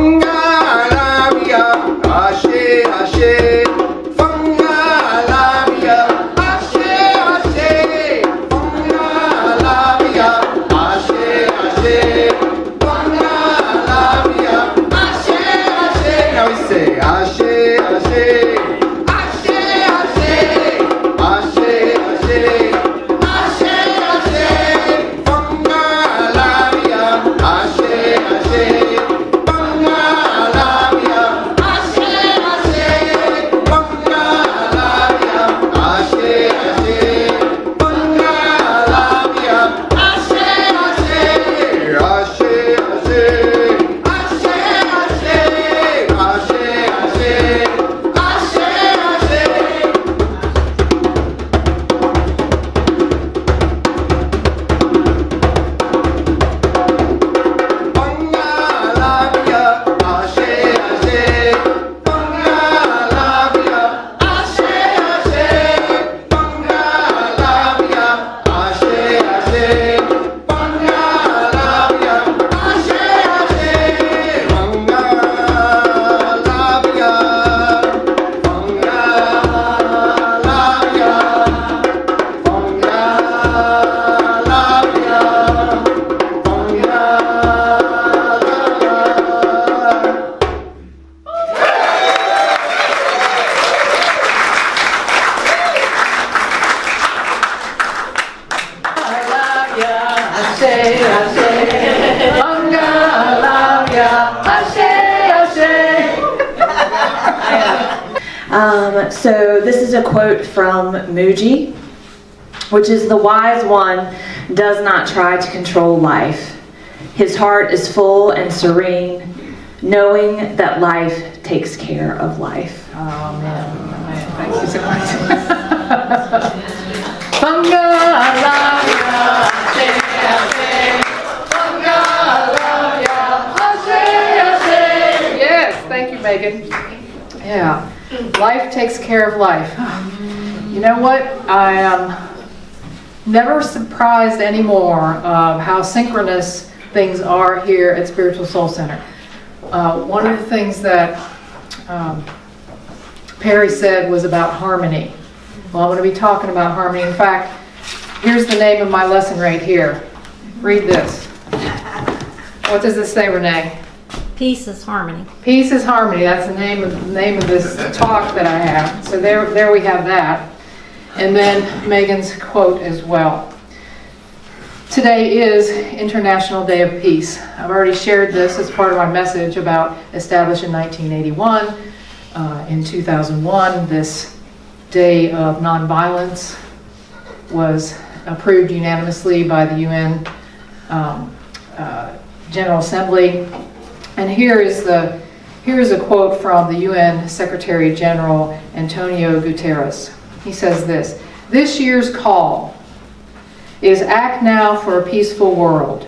Fangalabia, Ashe, Ashe. Fangalabia, Ashe, Ashe. Fangalabia, Ashe, Ashe. Fangalabia, Ashe, Ashe. Now we say Ashe, Ashe. Ashe, Ashe. Ashe, Ashe. Ashe, Ashe. Fangalabia, Ashe, Ashe. Fangalabia, Ashe, Ashe. Fangalabia, Ashe, Ashe. Fangalabia, Ashe, Ashe. Ashe, Ashe. Ashe, Ashe. Ashe, Ashe. Ashe, Ashe. Fangalabia, Ashe, Ashe. Fangalabia, Ashe, Ashe. Fangalabia, Ashe, Ashe. Fangalabia, Ashe, Ashe. Fangalabia, So this is a quote from Muji, which is, "The wise one does not try to control life. His heart is full and serene, knowing that life takes care of life." Oh, man. Thank you so much. Fangalabia, Ashe, Ashe. Fangalabia, Ashe, Ashe. Yes, thank you, Megan. Yeah, life takes care of life. You know what? I am never surprised anymore of how synchronous things are here at Spiritual Soul Center. One of the things that Perry said was about harmony. Well, I'm going to be talking about harmony. In fact, here's the name of my lesson right here. Read this. What does this say, Renee? Peace is harmony. Peace is harmony. That's the name of this talk that I have. So there we have that. And then Megan's quote as well. Today is International Day of Peace. I've already shared this as part of my message about established in 1981. In 2001, this Day of Nonviolence was approved unanimously by the UN General Assembly. And here is a quote from the UN Secretary General Antonio Guterres. He says this: "This year's call is act now for a peaceful world.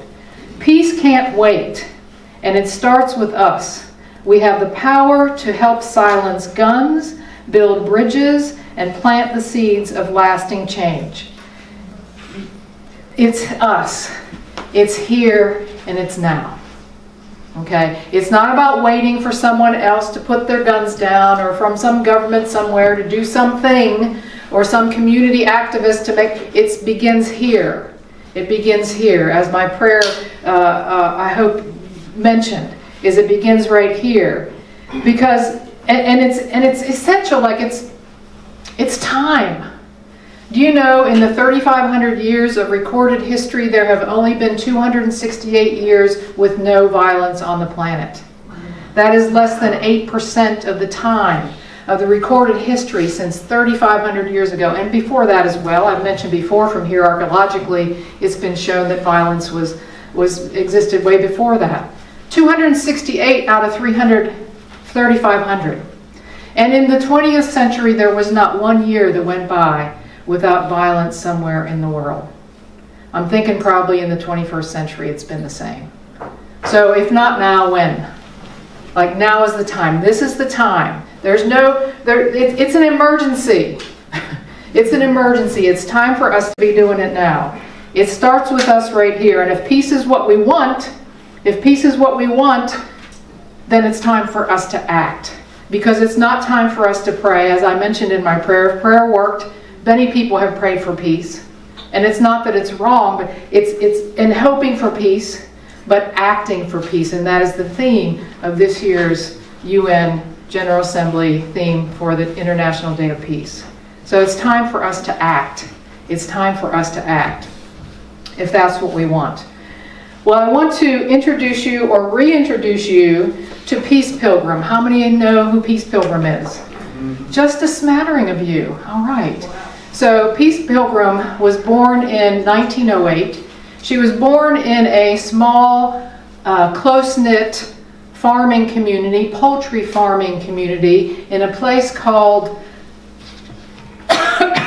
Peace can't wait, and it starts with us. We have the power to help silence guns, build bridges, and plant the seeds of lasting change." It's us. It's here and it's now. Okay? It's not about waiting for someone else to put their guns down, or from some government somewhere to do something, or some community activist to make. It begins here. It begins here. As my prayer, I hope, mentioned, is it begins right here. Because, and it's essential, like it's time. Do you know, in the 3,500 years of recorded history, there have only been 268 years with no violence on the planet. That is less than 8% of the time of the recorded history since 3,500 years ago, and before that as well. I've mentioned before, from here archaeologically, it's been shown that violence existed way before that. 268 out of 3,500. And in the 20th century, there was not one year that went by without violence somewhere in the world. I'm thinking probably in the 21st century it's been the same. So if not now, when? Like, now is the time. This is the time. It's an emergency. It's an emergency. It's time for us to be doing it now. It starts with us right here. And if peace is what we want, then it's time for us to act. Because it's not time for us to pray. As I mentioned in my prayer, if prayer worked, many people have prayed for peace. And it's not that it's wrong, but it's in hoping for peace, but acting for peace. And that is the theme of this year's UN General Assembly theme for the International Day of Peace. So it's time for us to act. It's time for us to act, if that's what we want. Well, I want to introduce you or reintroduce you to Peace Pilgrim. How many know who Peace Pilgrim is? Just a smattering of you. All right. So Peace Pilgrim was born in 1908. She was born in a small, close-knit farming community, poultry farming community, in a place called,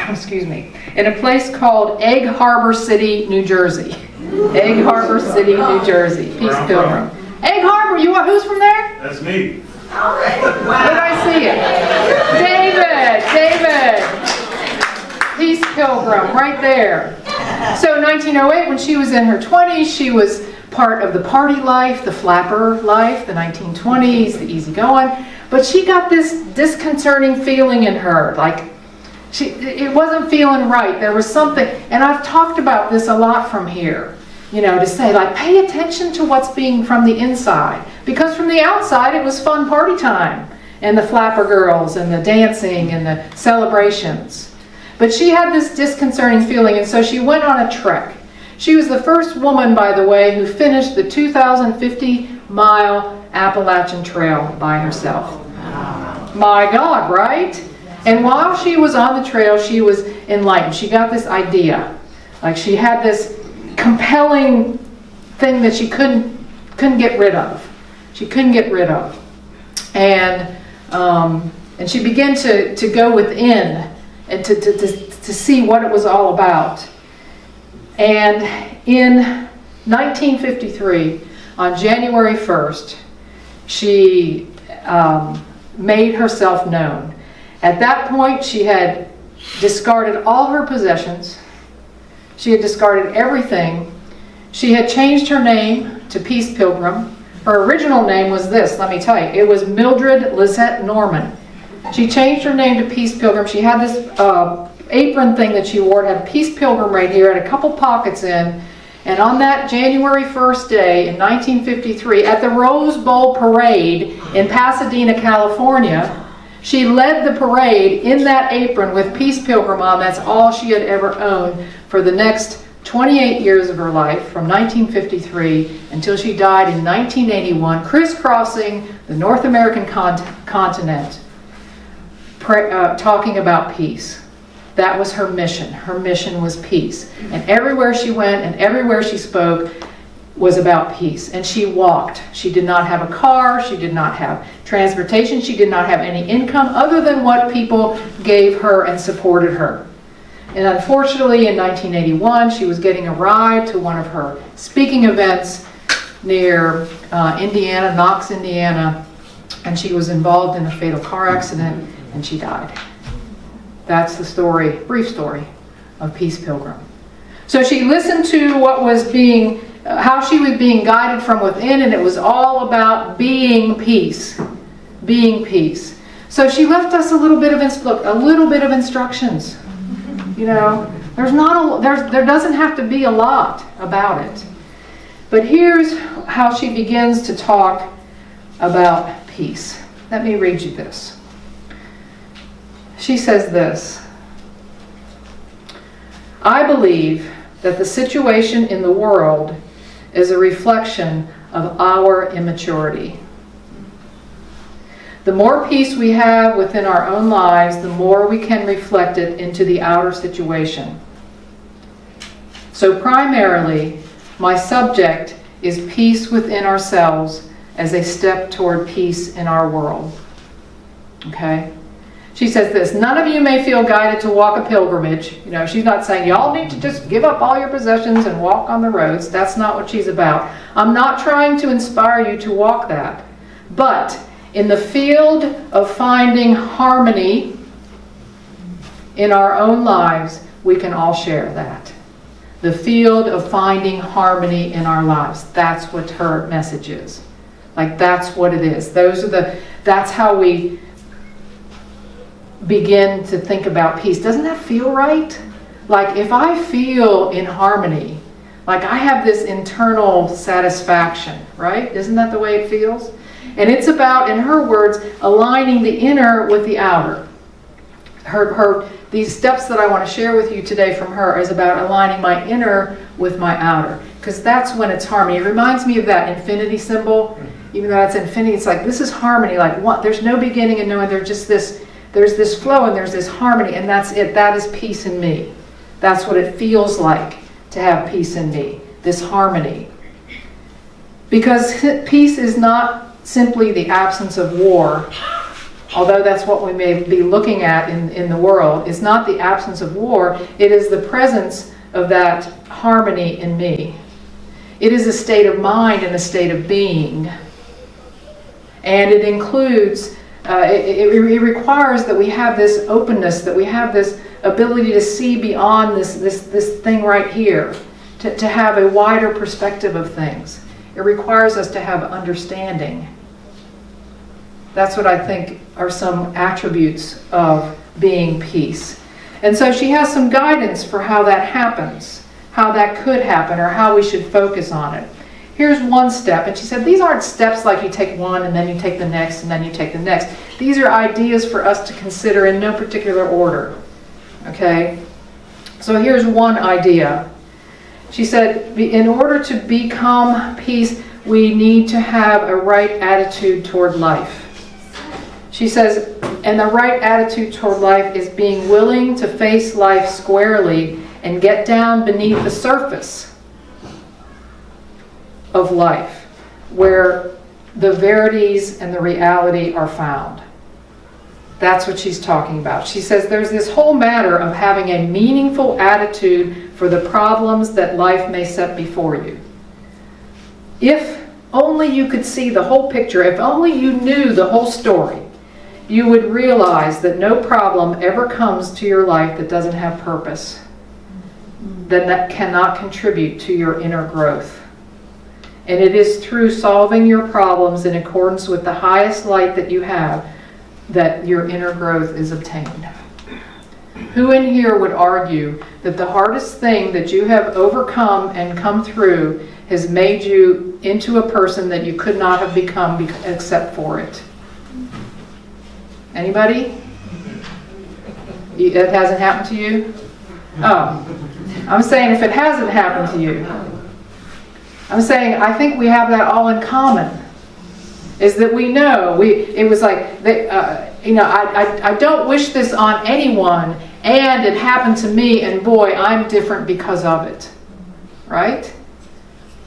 excuse me, in a place called Egg Harbor City, New Jersey. Egg Harbor City, New Jersey. Peace Pilgrim. Egg Harbor, who's from there? That's me. Where did I see it? David. Peace Pilgrim, right there. So 1908, when she was in her 20s, she was part of the party life, the flapper life, the 1920s, the easygoing. But she got this disconcerting feeling in her, like it wasn't feeling right. There was something, and I've talked about this a lot from here, to say, like, pay attention to what's being from the inside. Because from the outside, it was fun party time, and the flapper girls, and the dancing, and the celebrations. But she had this disconcerting feeling, and so she went on a trek. She was the first woman, by the way, who finished the 2,050-mile Appalachian Trail by herself. My God, right? And while she was on the trail, she was enlightened. She got this idea. Like, she had this compelling thing that she couldn't get rid of. She couldn't get rid of. And she began to go within and to see what it was all about. And in 1953, on January 1st, she made herself known. At that point, she had discarded all her possessions. She had discarded everything. She had changed her name to Peace Pilgrim. Her original name was this, let me tell you. It was Mildred Lizette Norman. She changed her name to Peace Pilgrim. She had this apron thing that she wore. It had Peace Pilgrim right here, had a couple pockets in. And on that January 1st day in 1953, at the Rose Bowl Parade in Pasadena, California, she led the parade in that apron with Peace Pilgrim on. That's all she had ever owned for the next 28 years of her life, from 1953 until she died in 1981, crisscrossing the North American continent, talking about peace. That was her mission. Her mission was peace. And everywhere she went and everywhere she spoke was about peace. And she walked. She did not have a car. She did not have transportation. She did not have any income other than what people gave her and supported her. And unfortunately, in 1981, she was getting a ride to one of her speaking events near Indiana, Knox, Indiana, and she was involved in a fatal car accident, and she died. That's the story, brief story, of Peace Pilgrim. So she listened to what was how she was being guided from within, and it was all about being peace. Being peace. So she left us a little bit of instructions. There doesn't have to be a lot about it. But here's how she begins to talk about peace. Let me read you this. She says this: I believe that the situation in the world is a reflection of our immaturity. The more peace we have within our own lives, the more we can reflect it into the outer situation. So primarily, my subject is peace within ourselves as a step toward peace in our world. Okay? She says this: none of you may feel guided to walk a pilgrimage. She's not saying y'all need to just give up all your possessions and walk on the roads. That's not what she's about. I'm not trying to inspire you to walk that. But in the field of finding harmony in our own lives, we can all share that. The field of finding harmony in our lives. That's what her message is. Like, that's what it is. That's how we begin to think about peace. Doesn't that feel right? Like, if I feel in harmony, like I have this internal satisfaction, right? Isn't that the way it feels? And it's about, in her words, aligning the inner with the outer. These steps that I want to share with you today from her is about aligning my inner with my outer. Because that's when it's harmony. It reminds me of that infinity symbol. Even though it's infinity, it's like, this is harmony. Like, what? There's no beginning and no end. There's this flow and there's this harmony, and that's it. That is peace in me. That's what it feels like to have peace in me, this harmony. Because peace is not simply the absence of war, although that's what we may be looking at in the world. It's not the absence of war, it is the presence of that harmony in me. It is a state of mind and a state of being. And it includes, it requires that we have this openness, that we have this ability to see beyond this thing right here, to have a wider perspective of things. It requires us to have understanding. That's what I think are some attributes of being peace. And so she has some guidance for how that happens, how that could happen, or how we should focus on it. Here's one step, and she said these aren't steps like you take one and then you take the next and then you take the next. These are ideas for us to consider in no particular order. Okay? So here's one idea. She said, in order to become peace, we need to have a right attitude toward life. She says, and the right attitude toward life is being willing to face life squarely and get down beneath the surface of life, where the verities and the reality are found. That's what she's talking about. She says there's this whole matter of having a meaningful attitude for the problems that life may set before you. If only you could see the whole picture, if only you knew the whole story, you would realize that no problem ever comes to your life that doesn't have purpose, that cannot contribute to your inner growth. And it is through solving your problems in accordance with the highest light that you have that your inner growth is obtained. Who in here would argue that the hardest thing that you have overcome and come through has made you into a person that you could not have become except for it? Anybody? It hasn't happened to you? Oh, I'm saying if it hasn't happened to you, I'm saying I think we have that all in common. Is that we know, it was like, I don't wish this on anyone, and it happened to me, and boy, I'm different because of it. Right?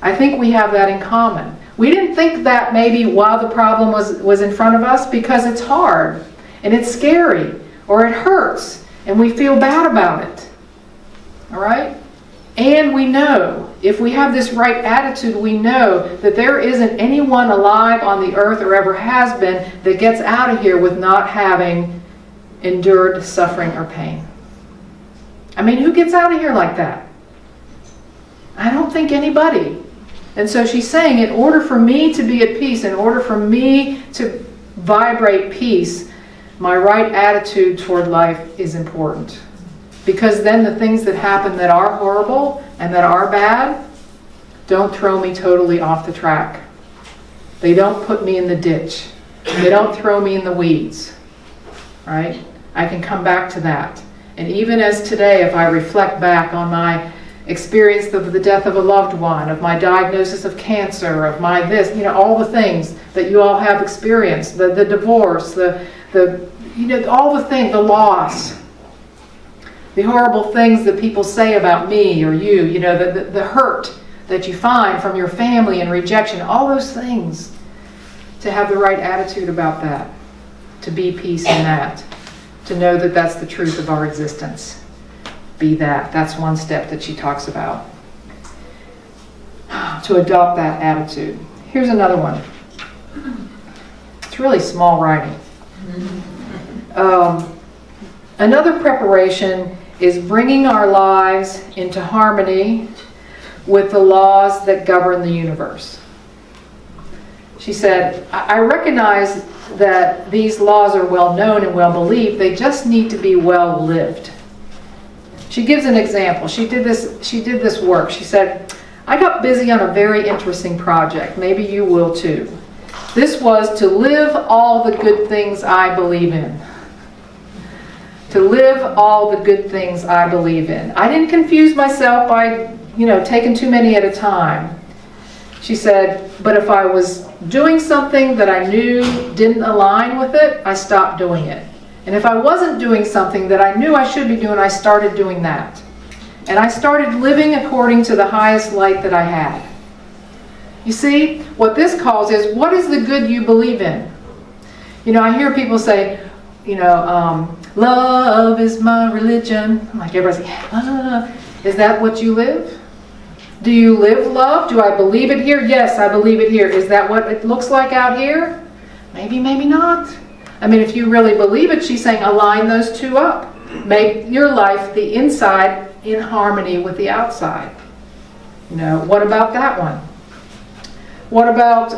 I think we have that in common. We didn't think that maybe while the problem was in front of us because it's hard, and it's scary, or it hurts, and we feel bad about it. All right? And we know, if we have this right attitude, we know that there isn't anyone alive on the earth or ever has been that gets out of here with not having endured suffering or pain. I mean, who gets out of here like that? I don't think anybody. And so she's saying, in order for me to be at peace, in order for me to vibrate peace, my right attitude toward life is important. Because then the things that happen that are horrible and that are bad don't throw me totally off the track. They don't put me in the ditch. They don't throw me in the weeds. Right? I can come back to that. And even as today, if I reflect back on my experience of the death of a loved one, of my diagnosis of cancer, of my this, all the things that you all have experienced, the divorce, all the things, the loss, the horrible things that people say about me or you, the hurt that you find from your family and rejection, all those things, to have the right attitude about that, to be peace in that, to know that that's the truth of our existence. Be that. That's one step that she talks about. To adopt that attitude. Here's another one. It's really small writing. Another preparation is bringing our lives into harmony with the laws that govern the universe. She said, I recognize that these laws are well known and well believed. They just need to be well lived. She gives an example. She did this work. She said, I got busy on a very interesting project. Maybe you will too. This was to live all the good things I believe in. To live all the good things I believe in. I didn't confuse myself by, taking too many at a time. She said, but if I was doing something that I knew didn't align with it, I stopped doing it. And if I wasn't doing something that I knew I should be doing, I started doing that. And I started living according to the highest light that I had. You see, what this calls is, what is the good you believe in? I hear people say, love is my religion. Like everybody's like, love. Is that what you live? Do you live love? Do I believe it here? Yes, I believe it here. Is that what it looks like out here? Maybe, maybe not. If you really believe it, she's saying align those two up. Make your life, the inside, in harmony with the outside. What about that one? What about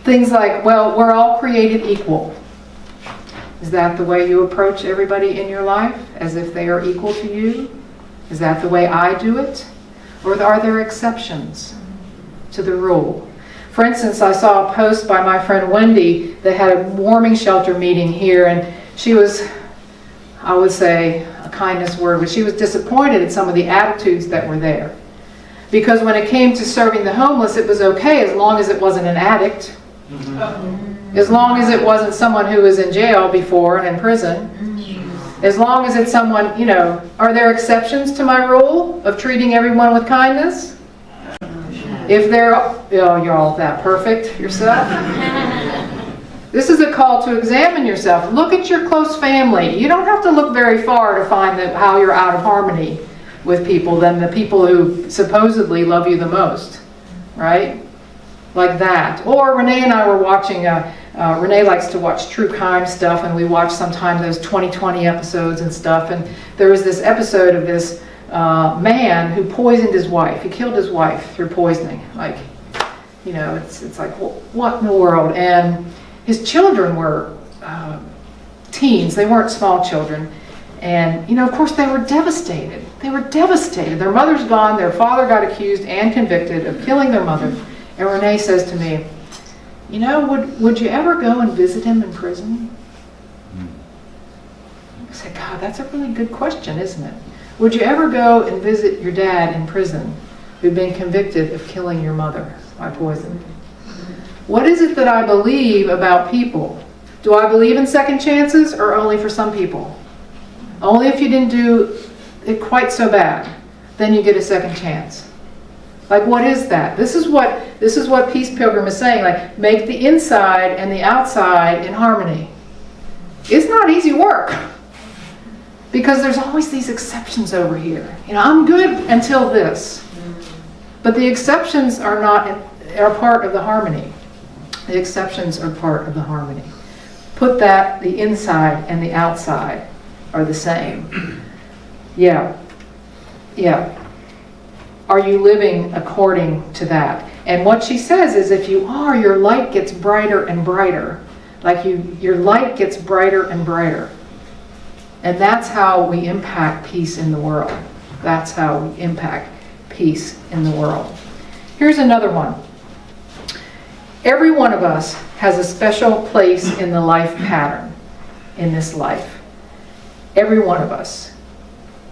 things like, well, we're all created equal. Is that the way you approach everybody in your life? As if they are equal to you? Is that the way I do it? Or are there exceptions to the rule? For instance, I saw a post by my friend Wendy that had a warming shelter meeting here, and she was, I would say a kindness word, but she was disappointed at some of the attitudes that were there. Because when it came to serving the homeless, it was okay as long as it wasn't an addict. As long as it wasn't someone who was in jail before and in prison. As long as it's someone, are there exceptions to my rule of treating everyone with kindness? If they're, you're all that perfect yourself. This is a call to examine yourself. Look at your close family. You don't have to look very far to find how you're out of harmony with people than the people who supposedly love you the most, right? Like that. Or Renee and I were watching, Renee likes to watch true crime stuff, and we watch sometimes those 2020 episodes and stuff, and there was this episode of this man who poisoned his wife. He killed his wife through poisoning. Like, it's like, what in the world? And his children were teens. They weren't small children. And, of course, they were devastated. They were devastated. Their mother's gone. Their father got accused and convicted of killing their mother. And Renee says to me, would you ever go and visit him in prison? I said, God, that's a really good question, isn't it? Would you ever go and visit your dad in prison who'd been convicted of killing your mother by poison? What is it that I believe about people? Do I believe in second chances, or only for some people? Only if you didn't do it quite so bad, then you get a second chance. Like, what is that? This is what Peace Pilgrim is saying. Like, make the inside and the outside in harmony. It's not easy work, because there's always these exceptions over here. I'm good until this, but the exceptions are part of the harmony. The exceptions are part of the harmony. Put that, the inside and the outside are the same. Yeah. Are you living according to that? And what she says is, if you are, your light gets brighter and brighter. Like your light gets brighter and brighter. And that's how we impact peace in the world. That's how we impact peace in the world. Here's another one. Every one of us has a special place in the life pattern in this life. Every one of us.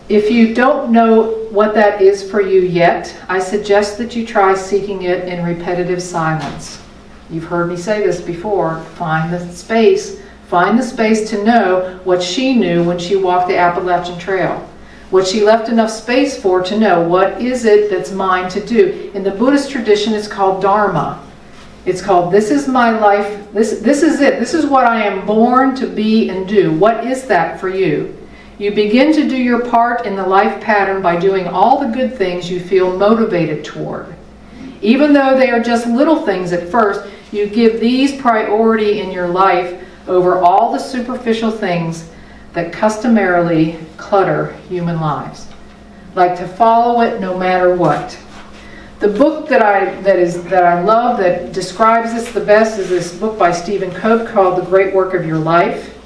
If you don't know what that is for you yet, I suggest that you try seeking it in repetitive silence. You've heard me say this before. Find the space to know what she knew when she walked the Appalachian Trail. What she left enough space for to know, what is it that's mine to do? In the Buddhist tradition, it's called Dharma. It's called, this is my life, this is it. This is what I am born to be and do. What is that for you? You begin to do your part in the life pattern by doing all the good things you feel motivated toward. Even though they are just little things at first, you give these priority in your life over all the superficial things that customarily clutter human lives. Like to follow it no matter what. The book that I love, that describes this the best, is this book by Stephen Cope called The Great Work of Your Life.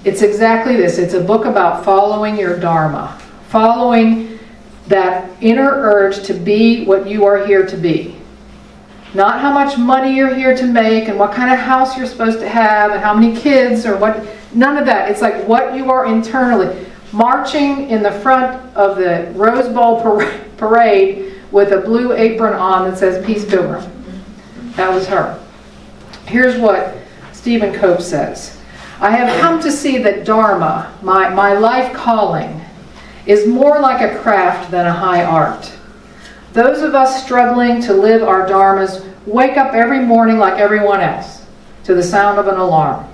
It's exactly this. It's a book about following your dharma, following that inner urge to be what you are here to be. Not how much money you're here to make and what kind of house you're supposed to have and how many kids or what, none of that. It's like what you are internally. Marching in the front of the Rose Bowl parade with a blue apron on that says Peace Pilgrim. That was her. Here's what Stephen Cope says. I have come to see that Dharma, my life calling, is more like a craft than a high art. Those of us struggling to live our dharmas wake up every morning like everyone else, to the sound of an alarm.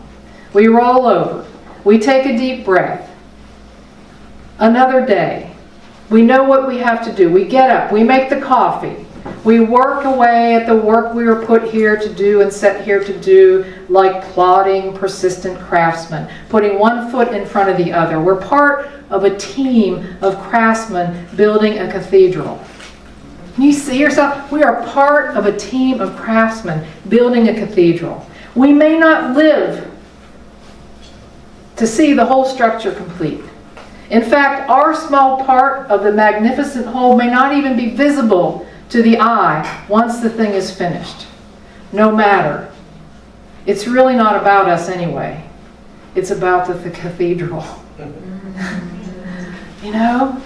We roll over. We take a deep breath. Another day. We know what we have to do. We get up. We make the coffee. We work away at the work we were put here to do and set here to do, like plodding, persistent craftsmen, putting one foot in front of the other. We're part of a team of craftsmen building a cathedral. Can you see yourself? We are part of a team of craftsmen building a cathedral. We may not live to see the whole structure complete. In fact, our small part of the magnificent whole may not even be visible to the eye once the thing is finished. No matter. It's really not about us anyway. It's about the cathedral. You know?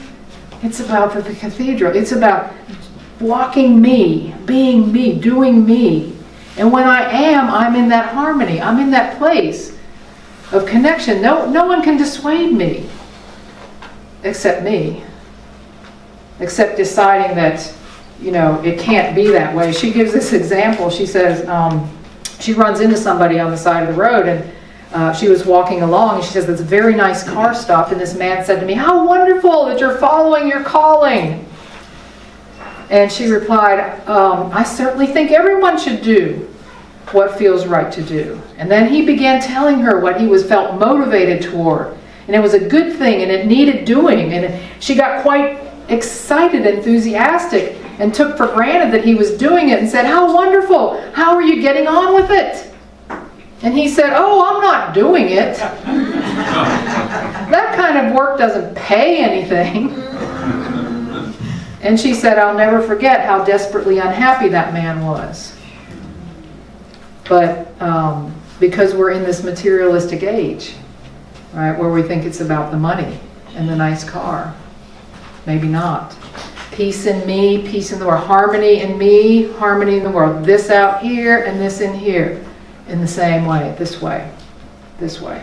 It's about the cathedral. It's about walking me, being me, doing me. And when I am, I'm in that harmony. I'm in that place of connection. No one can dissuade me. Except me. Except deciding that, it can't be that way. She gives this example. She says she runs into somebody on the side of the road, and she was walking along, and she says, "This very nice car stopped, and this man said to me, 'How wonderful that you're following your calling.'" And she replied, "I certainly think everyone should do what feels right to do." And then he began telling her what he felt motivated toward. And it was a good thing, and it needed doing. And she got quite excited, enthusiastic, and took for granted that he was doing it and said, "How wonderful! How are you getting on with it?" And he said, "Oh, I'm not doing it. That kind of work doesn't pay anything." And she said, "I'll never forget how desperately unhappy that man was." But because we're in this materialistic age, right, where we think it's about the money and the nice car. Maybe not. Peace in me, peace in the world. Harmony in me, harmony in the world. This out here and this in here. In the same way, this way, this way.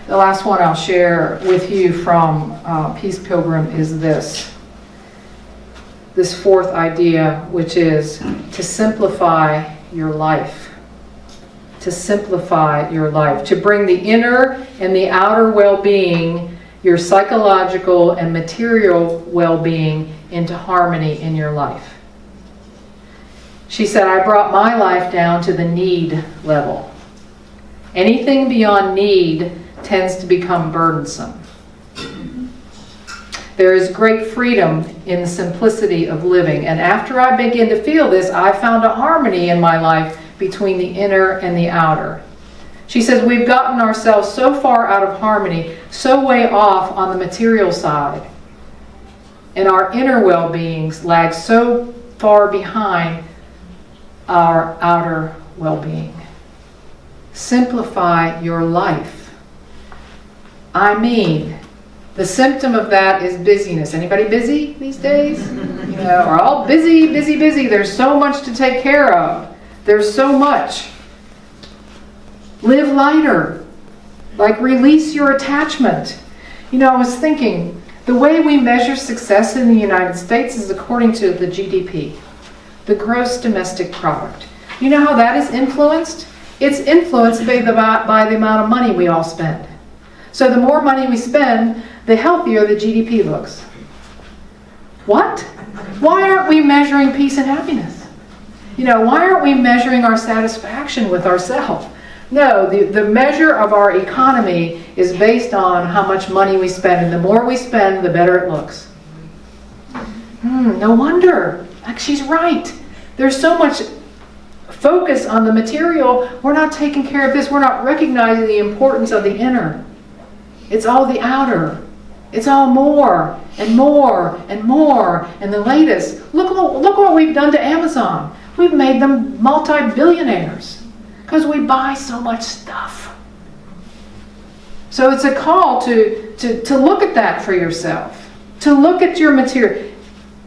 The last one I'll share with you from Peace Pilgrim is this fourth idea, which is to simplify your life. To simplify your life, to bring the inner and the outer well-being, your psychological and material well-being into harmony in your life. She said, "I brought my life down to the need level. Anything beyond need tends to become burdensome. There is great freedom in the simplicity of living, and after I began to feel this, I found a harmony in my life between the inner and the outer." She says, we've gotten ourselves so far out of harmony, so way off on the material side, and our inner well-beings lag so far behind our outer well-being. Simplify your life. I mean, the symptom of that is busyness. Anybody busy these days? We're all busy, busy, busy. There's so much to take care of. There's so much. Live lighter. Like release your attachment. I was thinking, the way we measure success in the United States is according to the GDP, the gross domestic product. You know how that is influenced? It's influenced by the amount of money we all spend. So the more money we spend, the healthier the GDP looks. What? Why aren't we measuring peace and happiness? Why aren't we measuring our satisfaction with ourselves? No, the measure of our economy is based on how much money we spend, and the more we spend, the better it looks. No wonder. Like, she's right. There's so much focus on the material. We're not taking care of this. We're not recognizing the importance of the inner. It's all the outer. It's all more and more and more. And the latest, look what we've done to Amazon. We've made them multi-billionaires because we buy so much stuff. So it's a call to look at that for yourself, to look at your material,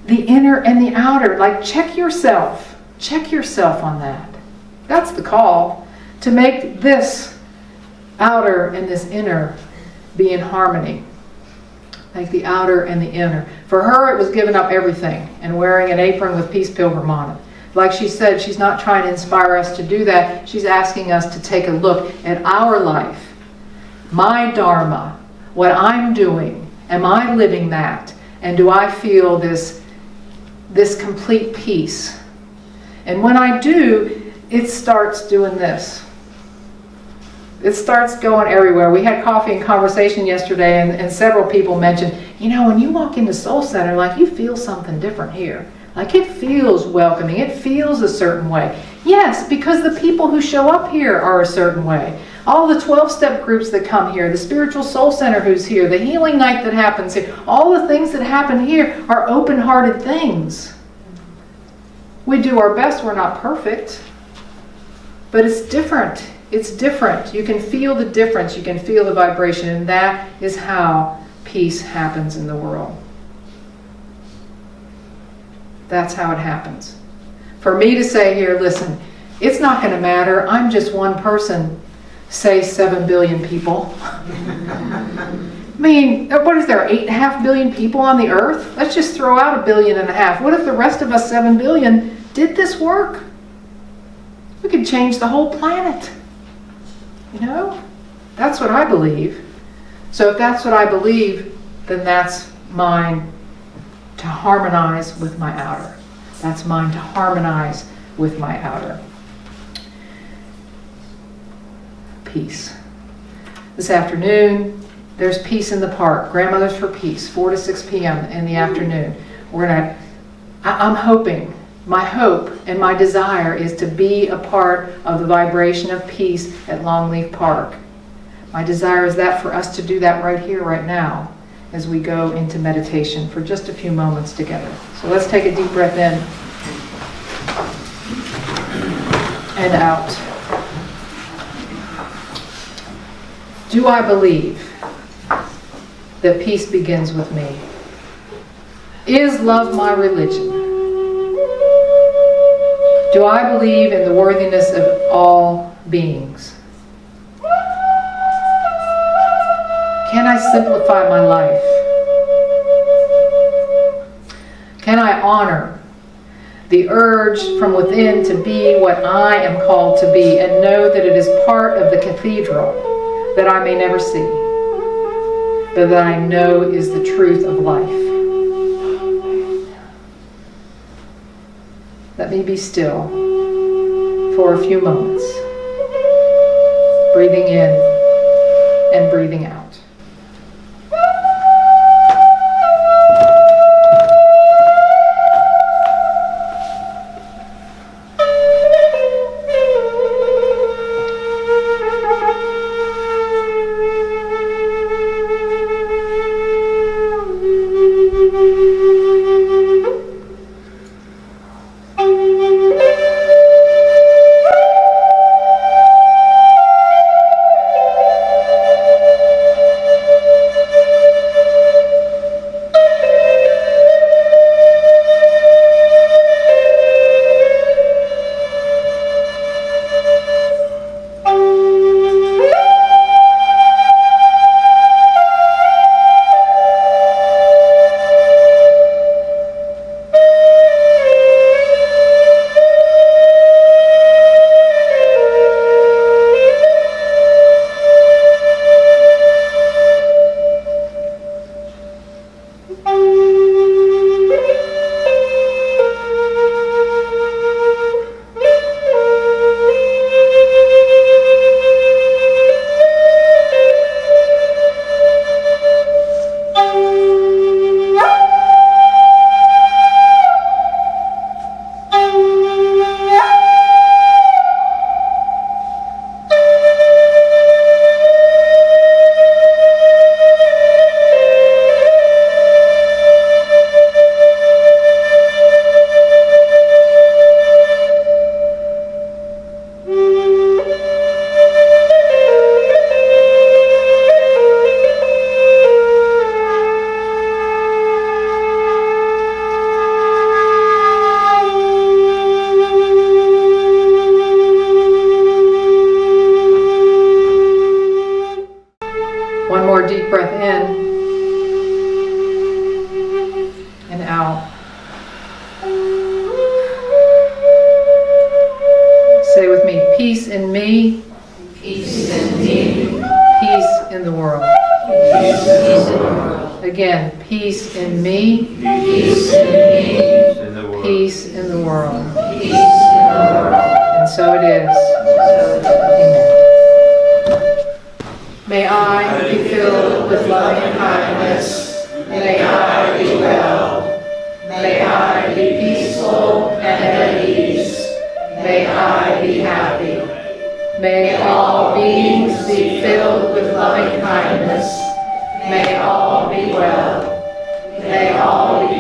the inner and the outer. Like, check yourself on that. That's the call, to make this outer and this inner be in harmony. Like the outer and the inner. For her, it was giving up everything and wearing an apron with Peace Pilgrim on it. Like she said, she's not trying to inspire us to do that. She's asking us to take a look at our life, my dharma, what I'm doing. Am I living that? And do I feel this complete peace? And when I do, it starts doing this. It starts going everywhere. We had coffee and conversation yesterday, and several people mentioned, when you walk into Soul Center, like, you feel something different here. Like, it feels welcoming. It feels a certain way. Yes, because the people who show up here are a certain way. All the 12-step groups that come here, the Spiritual Soul Center who's here, the healing night that happens here, all the things that happen here are open-hearted things. We do our best. We're not perfect. But it's different. It's different. You can feel the difference. You can feel the vibration. And that is how peace happens in the world. That's how it happens. For me to say here, listen, it's not going to matter. I'm just one person. Say 7 billion people. I mean, what is there, 8.5 billion people on the earth? Let's just throw out 1.5 billion. What if the rest of us 7 billion did this work? We could change the whole planet. That's what I believe. So if that's what I believe, then that's mine to harmonize with my outer. That's mine to harmonize with my outer. Peace. This afternoon, there's Peace in the Park. Grandmothers for Peace, 4 to 6 p.m. in the afternoon. I'm hoping, my hope and my desire is to be a part of the vibration of peace at Longleaf Park. My desire is that for us to do that right here, right now, as we go into meditation for just a few moments together. So let's take a deep breath in and out. Do I believe that peace begins with me? Is love my religion? Do I believe in the worthiness of all beings? Can I simplify my life? Can I honor the urge from within to be what I am called to be, and know that it is part of the cathedral that I may never see, but that I know is the truth of life? Let me be still for a few moments, breathing in and breathing out. Say with me, peace in me. Peace in me. Peace in the world. Peace in the world. Again, peace in me. Peace in me. Peace in the world. Peace in the world. And so it is. Amen. May I be filled with loving kindness. May I be well. May I be peaceful and at ease. May I be happy. May all beings be filled with loving kindness. May all be well. May all be